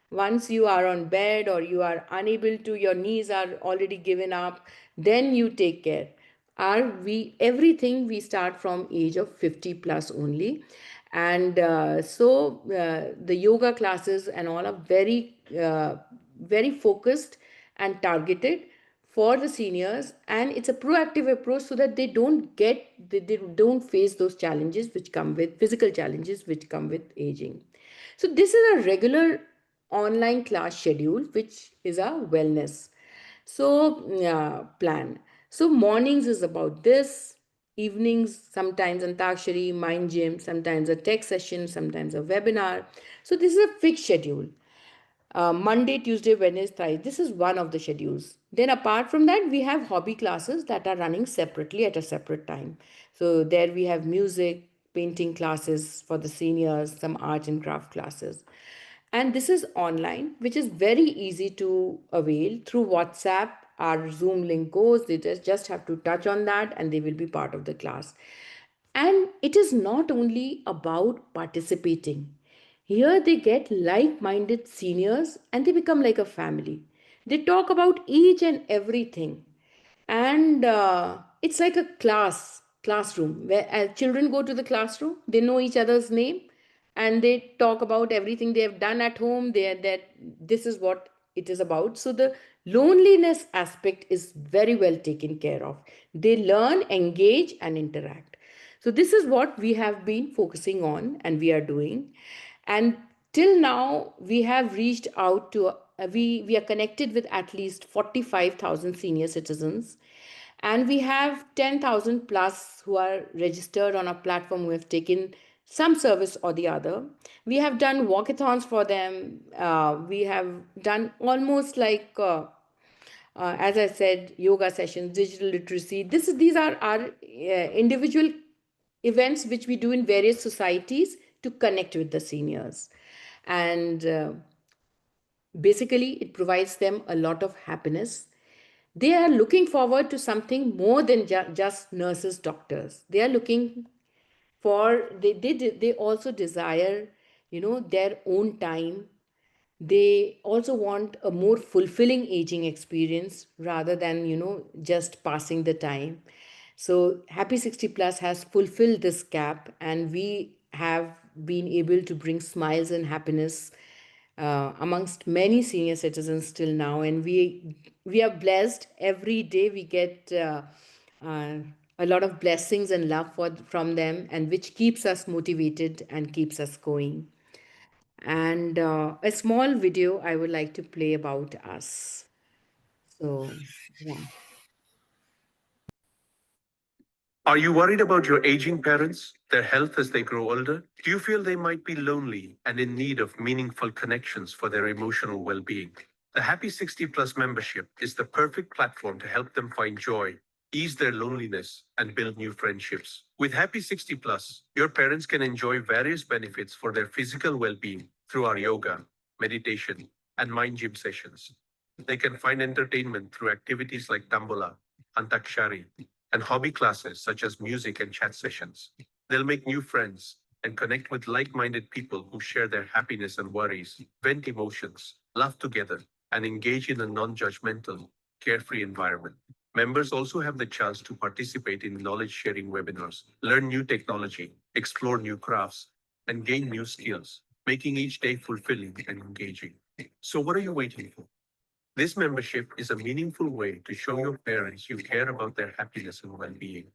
once you are on bed or you are unable to, your knees are already given up, then you take care. Are we everything we start from age of 50 plus only. And the yoga classes and all are very focused and targeted for the seniors, and it's a proactive approach so that they don't face those challenges which come with physical challenges which come with aging. So this is a regular online class schedule, which is a wellness plan. So mornings is about this, evenings sometimes antakshari, mind gym, sometimes a tech session, sometimes a webinar. So this is a fixed schedule. Monday, Tuesday, Wednesday, Thursday. This is one of the schedules. Then apart from that, we have hobby classes that are running separately at a separate time. So there we have music, painting classes for the seniors, some art and craft classes. And this is online, which is very easy to avail through WhatsApp. Our Zoom link goes, they just have to touch on that and they will be part of the class. And it is not only about participating. Here they get like minded seniors and they become like a family. They talk about each and everything. And it's like a classroom where as children go to the classroom, they know each other's name and they talk about everything they have done at home. That this is what it is about. So the loneliness aspect is very well taken care of. They learn, engage, and interact. So this is what we have been focusing on and we are doing. And till now, we have reached out to, we are connected with at least 45,000 senior citizens. And we have 10,000 plus who are registered on our platform who have taken some service or the other. We have done walkathons for them. We have done almost like as I said, yoga sessions, digital literacy. These are our individual events which we do in various societies to connect with the seniors. And basically, it provides them a lot of happiness. They are looking forward to something more than just nurses, doctors. They are looking for, they also desire, their own time. They also want a more fulfilling aging experience rather than just passing the time. So Happy 60 Plus has fulfilled this gap, and we have been able to bring smiles and happiness amongst many senior citizens till now. And we are blessed every day. We get uh, a lot of blessings and love from them, and which keeps us motivated and keeps us going. And a small video I would like to play about us. So, yeah. Are you worried about your aging parents, their health as they grow older? Do you feel they might be lonely and in need of meaningful connections for their emotional well being? The Happy 60 Plus membership is the perfect platform to help them find joy, ease their loneliness, and build new friendships. With Happy 60 Plus, your parents can enjoy various benefits for their physical well being through our yoga, meditation, and mind gym sessions. They can find entertainment through activities like Tambola, Antakshari, and hobby classes such as music and chat sessions. They'll make new friends and connect with like minded people who share their happiness and worries, vent emotions, laugh together, and engage in a non judgmental, carefree environment. Members also have the chance to participate in knowledge sharing webinars, learn new technology, explore new crafts, and gain new skills, making each day fulfilling and engaging. So, what are you waiting for? This membership is a meaningful way to show your parents you care about their happiness and well being.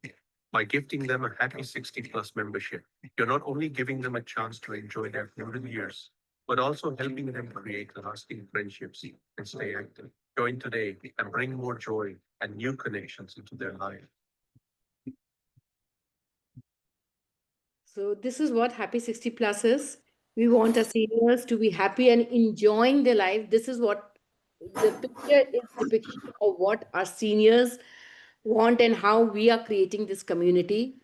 By gifting them a Happy 60 Plus membership, you're not only giving them a chance to enjoy their golden years, but also helping them create lasting friendships and stay active. Join today and bring more joy and new connections into their life. So this is what Happy 60 Plus is. We want our seniors to be happy and enjoying their life. This is what the picture is depiction of what our seniors want and how we are creating this community.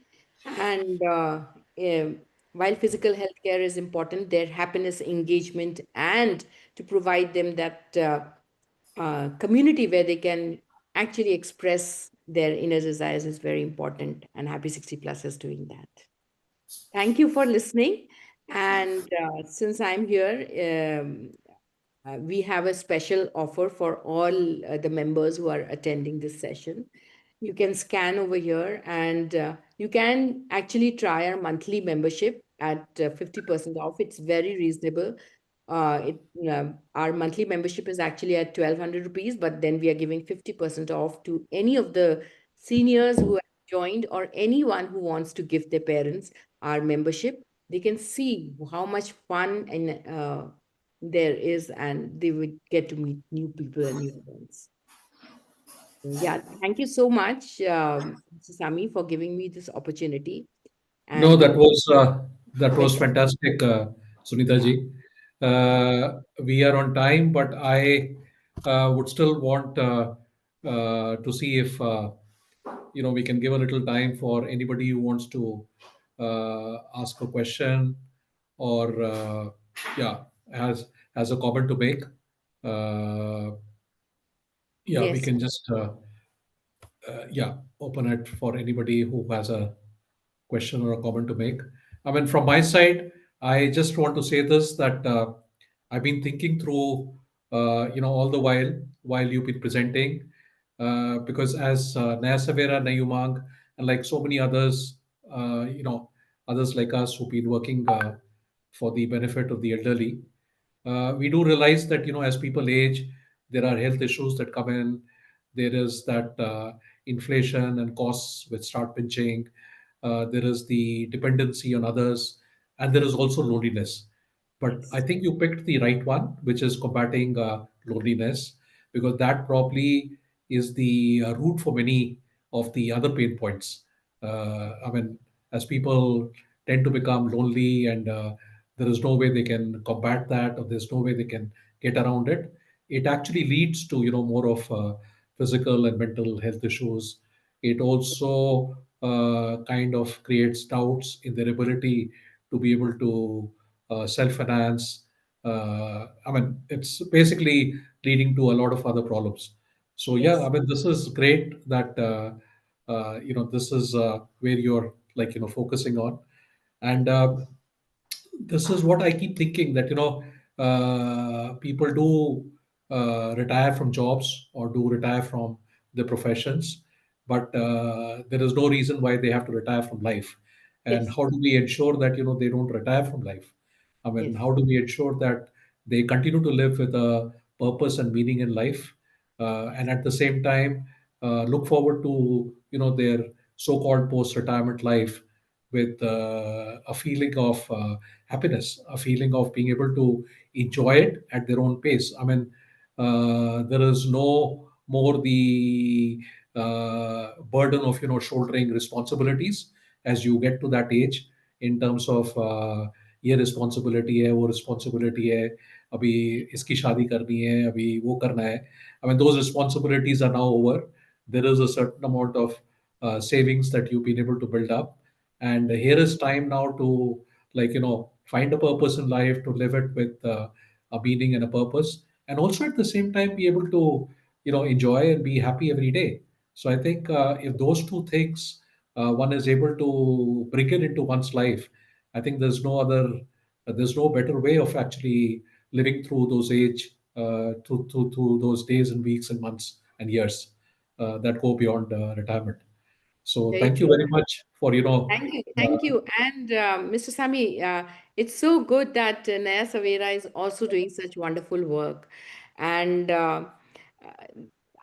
And while physical health care is important, their happiness, engagement, and to provide them that community where they can actually express their inner desires is very important. And Happy 60 Plus is doing that. Thank you for listening. And since I'm here, we have a special offer for all the members who are attending this session. You can scan over here, and you can actually try our monthly membership at 50% off. It's very reasonable. Our monthly membership is actually at 1,200 rupees, but then we are giving 50% off to any of the seniors who have joined or anyone who wants to give their parents our membership. They can see how much fun and there is, and they would get to meet new people and new friends. Yeah, thank you so much, Mr. Sami, for giving me this opportunity. No, And that was pleasure. fantastic, Sunita ji. We are on time, but I would still want to see if we can give a little time for anybody who wants to ask a question or yeah has a comment to make. Uh, yeah, we Yes. can just yeah open it for anybody who has a question or a comment to make. I mean, from my side, I just want to say this that I've been thinking through, all the while you've been presenting, because as Naya Savera, Nayumang, and like so many others, others like us who've been working for the benefit of the elderly, we do realize that as people age, there are health issues that come in. There is that inflation and costs which start pinching. there is the dependency on others, and there is also loneliness. But I Yes. think you picked the right one, which is combating loneliness, because that probably is the root for many of the other pain points. I mean, as people tend to become lonely, and there is no way they can combat that, or there's no way they can get around it, it actually leads to more of physical and mental health issues. It also kind of creates doubts in their ability to be able to self-finance. I mean, it's basically leading to a lot of other problems. So yeah, I Yes. mean, this is great that this is where you're focusing on, and this is what I keep thinking, that people do retire from jobs or do retire from their professions, but there is no reason why they have to retire from life. And Yes. how do we ensure that they don't retire from life? I mean, Yes. how do we ensure that they continue to live with a purpose and meaning in life, and at the same time look forward to their so-called post-retirement life with a feeling of happiness, a feeling of being able to enjoy it at their own pace. I mean, there is no more the burden of shouldering responsibilities as you get to that age, in terms of ये responsibility है, वो responsibility है, अभी इसकी शादी करनी है, अभी वो करना है. I mean, those responsibilities are now over. There is a certain amount of savings that you've been able to build up, and here is time now to find a purpose in life, to live it with a meaning and a purpose, and also at the same time be able to enjoy and be happy every day. So I think if those two things one is able to bring it into one's life, I think there's no better way of actually living through those age, through those days and weeks and months and years that go beyond retirement. So Very thank you true. very much for Thank you. uh, Thank you. And Mr. Sami, it's so good that Naya Savera is also doing such wonderful work. And uh,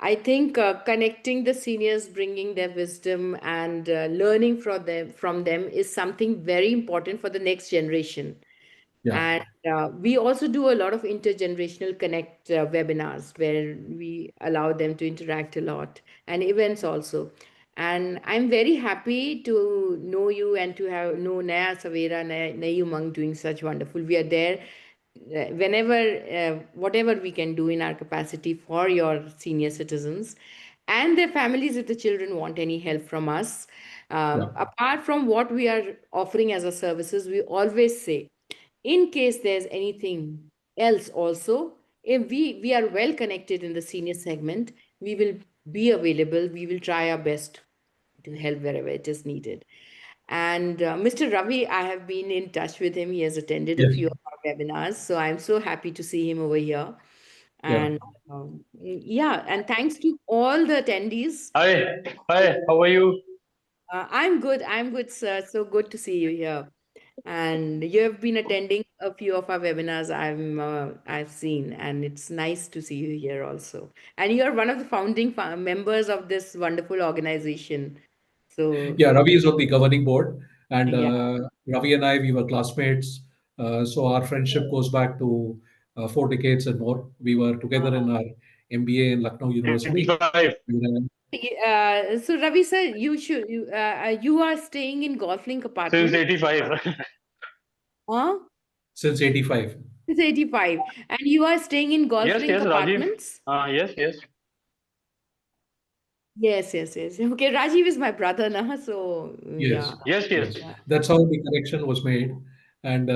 I think connecting the seniors, bringing their wisdom and learning from them is something very important for the next generation. yeah. And we also do a lot of intergenerational connect webinars where we allow them to interact a lot, and events also. And I'm very happy to know you and to have know Naya Savera, Naya Umang doing such wonderful. We are there whenever, whatever we can do in our capacity for your senior citizens and their families if the children want any help from us. Yeah. Apart from what we are offering as a services, we always say in case there's anything else also, if we are well connected in the senior segment, we will be available, we will try our best to help wherever it is needed. And Mr. Ravi, I have been in touch with him. He has attended a Yes. few of our webinars, so I'm so happy to see him over here. Yeah. And yeah, and thanks to all the attendees. Hi, hi, how are you? I'm good. I'm good, sir. So good to see you here. And you have been attending a few of our webinars I've seen, and it's nice to see you here also. And you are one of the founding members of this wonderful organization. So Yeah, Ravi is on the governing board, and yeah. Ravi and I, we were classmates. So our friendship goes back to 4 decades and more. We were together in our MBA in Lucknow University. 85 So Ravi sir, you are staying in Golf Link since apartment, 85. huh? Since '85. It's 85, and you are staying in Golf Yes, Link yes, Rajiv. apartments. Yes, yes. Yes, yes, yes. Okay, Rajiv is my brother now, so yeah. Yes, Yes, yes. yes. That's how the connection was made. And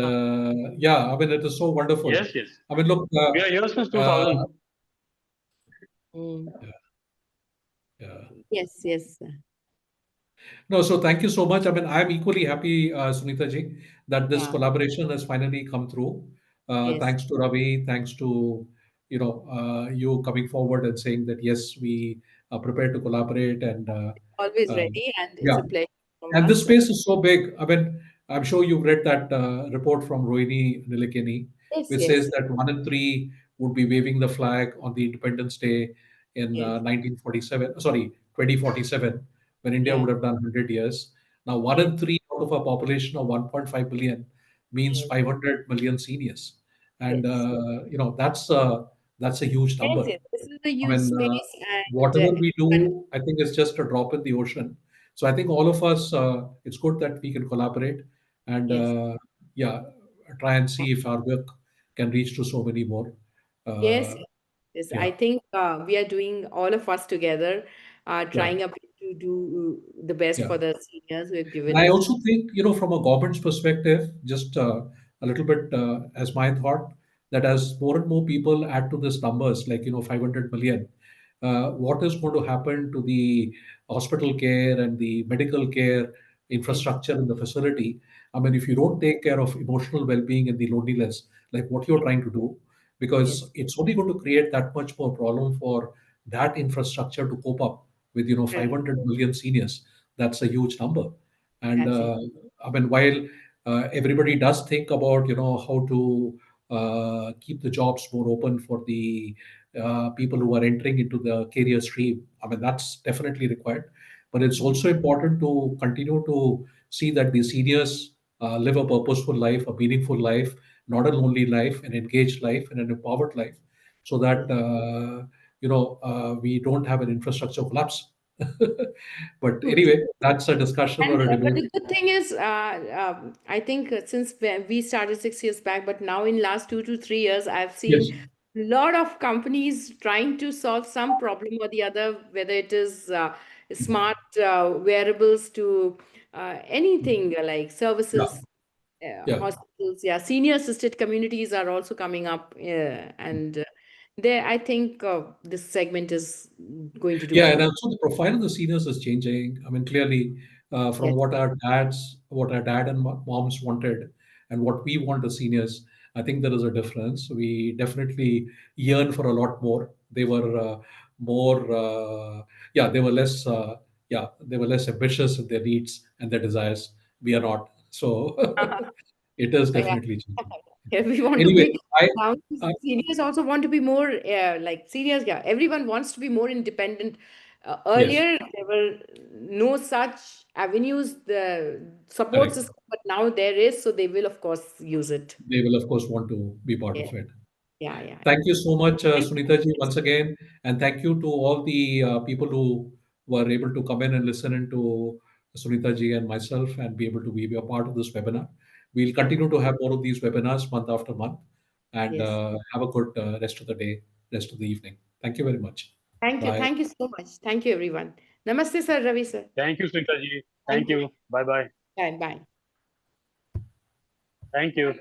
yeah, I mean, it is so wonderful. Yes, yes. I mean, look, We are here since uh, 2000. Mm. yeah, yeah. Yes, yes, No, so thank you so much. I mean, I'm equally happy, Sunita ji, that this yeah, collaboration has finally come through. yes. Thanks to Ravi, thanks to you coming forward and saying that yes, we are prepared to collaborate, and Always uh, ready, and it's yeah. a pleasure from And this us. space is so big. I mean, I'm sure you've read that report from Rohini Nilikeni, Yes, which says yes, that 1 in 3 would be waving the flag on the Independence Day in yes, 1947, sorry, 2047, when India yeah, would have done 100 years. Now, one Yes. in three out of a population of 1.5 billion means Yes. 500 million seniors, and Yes. that's a huge Yes. number. Yes. This is a I huge mean, space, and whatever we everyone. do, I think it's just a drop in the ocean. So I think all of us, it's good that we can collaborate and Yes. yeah, try and see if our work can reach to so many more. Yes. Uh, Yes. yeah, I think we are doing all of us together, yeah, trying a bit to do the best yeah. for the seniors who have And I given. also think, from a government's perspective, just a little bit as my thought, that as more and more people add to this numbers, like 500 million, what is going to happen to the hospital care and the medical care Yes. infrastructure in the facility? I mean, if you don't take care of emotional well-being and the loneliness, like what you're trying to do, because Yes. it's only going to create that much more problem for that infrastructure to cope up with Correct. 500 million seniors. That's a huge number. And Absolutely. I mean, while everybody does think about how to keep the jobs more open for the people who are entering into the career stream, I mean that's definitely required. But it's Mhm. also important to continue to see that the seniors live a purposeful life, a meaningful life, not a lonely life, an engaged life, and an empowered life, so that Yes. we don't have an infrastructure collapse. But anyway, that's a discussion or And a but debate. the good thing is, I think since we started 6 years back, but now in last 2 to 3 years, I've Yes. seen a lot of companies trying to solve some problem or the other, whether it is smart wearables to anything like Yeah. services, Yeah. hospitals. Yeah, senior assisted communities are also coming up, and there I think this segment is going to do Yeah, and well. also the profile of the seniors is changing. I mean, clearly, from Yes. what our dad and moms wanted, and what we want as seniors, I think there is a difference. We definitely yearn for a lot more. They were more, yeah, they were less ambitious in their needs and their desires. We are not. So it is Yeah. definitely changing. Yeah, we want to Anyway, be now. I Seniors also want to be more like seniors. Yeah, everyone wants to be more independent. yes, Earlier, there were no such avenues, the support correct. system, but now there is. So they will, of course, use it. They will of course want to be part Yeah, of it. yeah, yeah, yeah. Thank you so much, Thank you. Sunita ji, once again, and thank you to all the people who were able to come in and listen into Sunita ji and myself and be able to be a part of this webinar. We'll continue to have more of these webinars month after month, and Yes. have a good rest of the day, rest of the evening. Thank you very much. Thank you. Bye. Thank you so much. Thank you, everyone. Namaste, sir. Ravi, sir. Thank you, Sunita ji. Thank Thank you. you. Bye bye. Bye. Bye. Thank you.